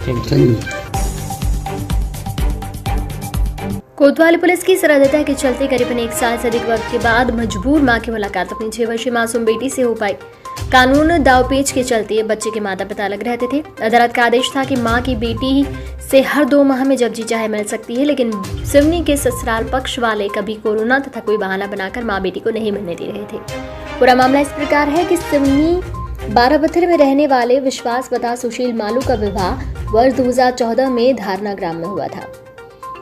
Thank you. कोतवाली police की सरलता के चलते करीबन 1 साल से अधिक वक्त के बाद मजबूर मां की मुलाकात अपनी 6 वर्षीय मासूम बेटी से हो पाई। कानून दावपेच के चलते बच्चे के माता पिता अलग रहते थे। अदालत का आदेश था कि मां की बेटी से हर 2 माह में जब जी चाहे मिल सकती है, लेकिन सिवनी के ससुराल पक्ष वाले कभी कोरोना तथा कोई बहाना बनाकर मां बेटी को नहीं मिलने दे रहे थे। पूरा मामला इस प्रकार है कि सिवनी बारापत्थर में रहने वाले विश्वास बता सुशील मालू का विवाह वर्ष 2014 में धारणा ग्राम में हुआ था।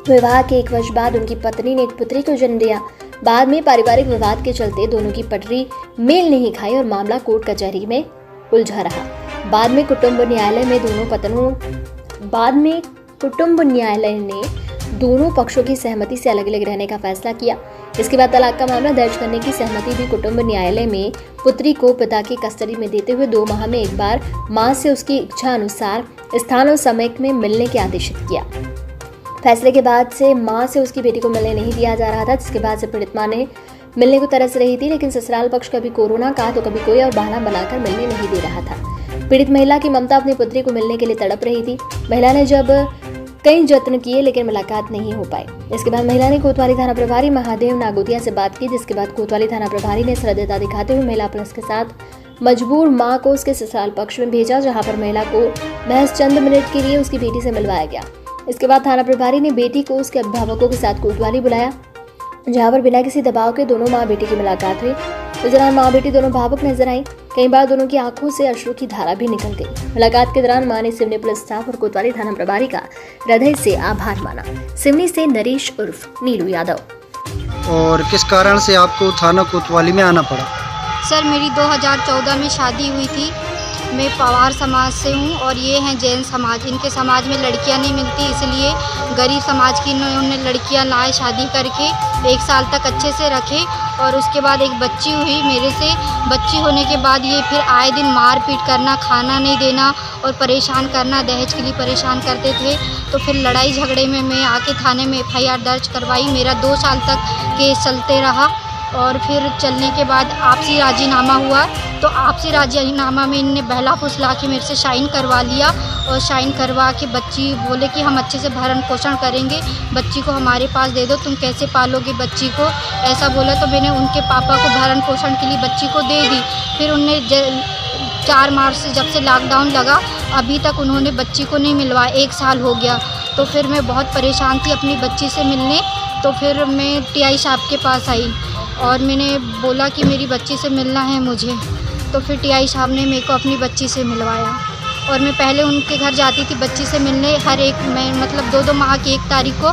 विवाह के 1 वर्ष बाद उनकी पत्नी ने एक पुत्री को जन्म दिया। बाद में पारिवारिक विवाद के चलते दोनों की पटरी मेल नहीं खाई और मामला कोर्ट कचहरी में उलझा रहा। बाद में कुटुंब न्यायालय ने दोनों पक्षों की सहमति से अलग अलग रहने का फैसला किया। इसके बाद तलाक का मामला दर्ज करने की सहमति भी कुटुंब न्यायालय में पुत्री को पिता की कस्टडी में देते हुए 2 माह में एक बार मां से उसकी इच्छा अनुसार स्थान और समय में मिलने के आदेशित किया। फैसले के बाद से मां से उसकी बेटी को मिलने नहीं दिया जा रहा था, जिसके बाद से पीड़ित मां ने मिलने को तरस रही थी, लेकिन ससुराल पक्ष कभी कोरोना का तो कभी कोई और बहाना बनाकर मिलने नहीं दे रहा था। पीड़ित महिला की ममता अपनी पुत्री को मिलने के लिए तड़प रही थी। महिला ने जब कई जत्न किए लेकिन मुलाकात नहीं हो पाई। इसके बाद महिला ने कोतवाली थाना प्रभारी महादेव नागोतिया से बात की, जिसके बाद कोतवाली थाना प्रभारी ने श्रद्धता दिखाते हुए महिला पुलिस के साथ मजबूर मां को उसके ससुराल पक्ष में भेजा, जहां पर महिला को महज चंद मिनट के लिए उसकी बेटी से मिलवाया गया। इसके बाद थाना प्रभारी ने बेटी को उसके अभिभावकों के साथ कोतवाली बुलाया, जहां पर बिना किसी दबाव के दोनों मां बेटी की मुलाकात हुई। इस दौरान मां बेटी दोनों भावुक नजर आई। कई बार दोनों की आंखों से अश्रु की धारा भी निकल गई। मुलाकात के दौरान मां ने सिवनी पुलिस स्टाफ और कोतवाली थाना प्रभारी का हृदय से आभार माना। सिवनी से नरेश उर्फ नीलू यादव। और किस कारण से आपको थाना कोतवाली में आना पड़ा? सर, मेरी 2014 में शादी हुई थी। मैं पवार समाज से हूँ और ये हैं जैन समाज। इनके समाज में लड़कियाँ नहीं मिलती, इसलिए गरीब समाज की इन्होंने लड़कियाँ लाए, शादी करके 1 साल तक अच्छे से रखे और उसके बाद एक बच्ची हुई मेरे से। बच्ची होने के बाद ये फिर आए दिन मार पीट करना, खाना नहीं देना और परेशान करना, दहेज के लिए परेशान करते थे। तो फिर लड़ाई झगड़े में मैं आके थाने में FIR दर्ज करवाई। मेरा 2 साल तक केस चलते रहा और फिर चलने के बाद आपसी राजीनामा हुआ। तो आपसी राजीनामा में इनने बहला फुसला के मेरे से साइन करवा लिया और साइन करवा के बच्ची बोले कि हम अच्छे से भरण पोषण करेंगे, बच्ची को हमारे पास दे दो, तुम कैसे पालोगे बच्ची को, ऐसा बोला। तो मैंने उनके पापा को भरण पोषण के लिए बच्ची को दे दी। फिर उनने 4 मार्च से जब से लॉकडाउन लगा अभी तक उन्होंने बच्ची को नहीं मिलवाया, 1 साल हो गया। तो फिर मैं बहुत परेशान थी अपनी बच्ची से मिलने। तो फिर मैं TI साहब के पास आई और मैंने बोला कि मेरी बच्ची से मिलना है मुझे। तो फिर TI साहब ने मेरे को अपनी बच्ची से मिलवाया और मैं पहले उनके घर जाती थी बच्ची से मिलने। हर एक मैं मतलब 2-2 माह की 1 तारीख को